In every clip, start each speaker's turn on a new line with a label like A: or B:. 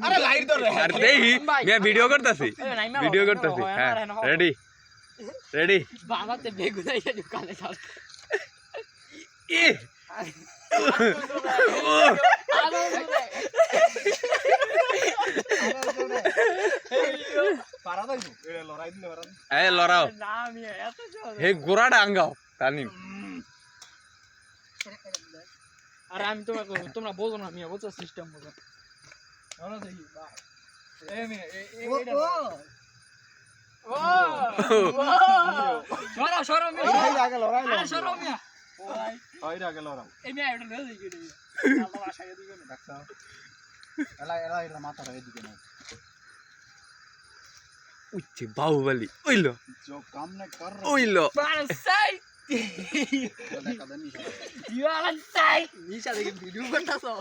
A: আরে লাইট ধরে
B: আর দেহি মে ভিডিও করতেছি হ্যাঁ রেডি রেডি
C: বাবাতে বেগুনাই গেল কালে সব
B: ই
A: পারা দাইবো এ লড়াই দিলে পারা
B: এ লড়াও
C: না আমি এত জোর
B: হে গোড়াটা আঙ্গাও তানি
C: আর আমি তোমাকে তোমরা বোঝো না আমি বুঝছো সিস্টেম বোঝো
A: লড়া দেখি বা এ মে ও
C: সরো সরো মে
A: এই আগে লড়াই
C: আরে সরো মে
A: ওই আগে লড়াও
C: এই মে এটা লয়ে দিই দিই আল্লাহ আশায় দিই না
A: দেখছো এলা এটা মাথা রে দিকে না
B: উচ্চে বাহুবলি ওইলো
A: जो काम न कर
B: ওইলো
C: para sai
A: দেখা দেন
C: you are sai নিশা দেখে ভিডিও করতাছো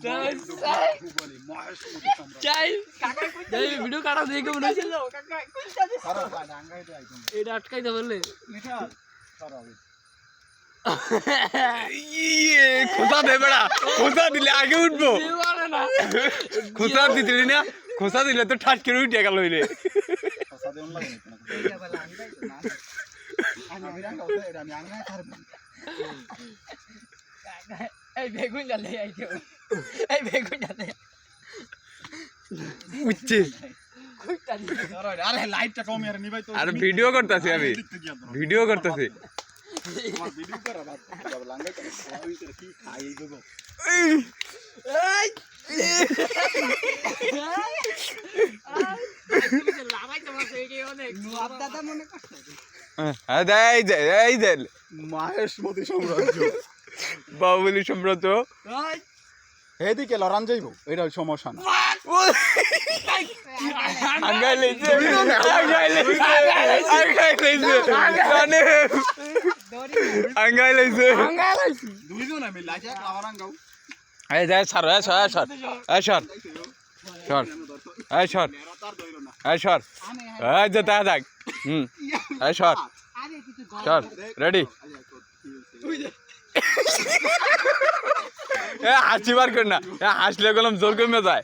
C: sai
A: বলি মহেশ মতো সম্রাট
C: চাই কাকা কই এই ভিডিও কাটা দেখে মনে হইছিল কাকা কইতা দে
A: সারা ডাঙ্গাই তো আইছেন
C: এটা আটকাইতে বললে
A: মিঠা সারা
B: ইয়ে খোসা দে বেড়া খোসা দিলে আগে উঠবো
C: দিওয়ারে না
B: খোসা দিলি না খোসা দিলে তো ঠাট করে উঠে গেল হইলে
A: কথা দেন লাগে না
C: এটা বলা আঙ্গাই তো না
A: আমি ডাঙ্গা ওটা এটা আমি আঙ্গাই ছাড়ব
C: এই বেগুন জালে আইতে এই বেগুন জালে
B: উচ্চে
C: কইতা দি
A: আরে লাইটটা কম ইয়ার নিবাই তো
B: আর ভিডিও করতেছি আমি ভিডিও করতেছি
A: আমার ভিডিও করা বাদ লাঙ্গাই তো ওই করে কি খাই দেবো
C: এই লাগাই তোমার এই অনেক নুয়াব দাদা মনে কষ্ট
B: হ্যাঁ এই দে
A: মহেশ মতো সাম্রাজ্য
B: বাহুবলি সম্রাট
A: এদিকে লড়ান যাইব এটা সমস্যা না
B: আঙ্গাই লইছে আঙ্গাই লইছে
A: দুইজন আমি লাইজা আওরাং গাও
B: এই যাই সর এই সর এই সর সর এই সর
A: মেরতার দইরো না
B: এই সর এই যে তা যাক এই সর সর রেডি এ হাসি বার কর না এ হাসলে গেলাম জোর কমে যায়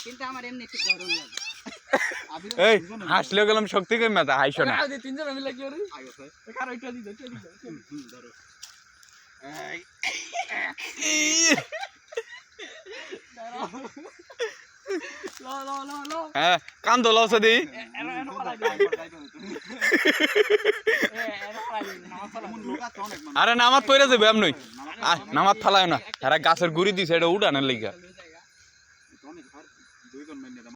C: কিন্তু আমার এমনি একটু গরম লাগে
B: এই হাসলে গেলাম শক্তি কমে যায় হাসো না
C: আরে তিনজন মিলে কি করে
A: আইছে
C: কার ওইটা দি দে
A: ধরো
C: লো
B: হ্যাঁ কান দোলাও দি
C: এরা ফালাই দে এরা ফালাই দে না ফালাই
A: লোকা তো অনেক
B: আরে নামাজ পড়ে যাবে এমনি নামাজ ফালায় না এরা গাছের গুড়ি দিছে এটা উঠানের লিগা
A: অনেক দুইজন মেনে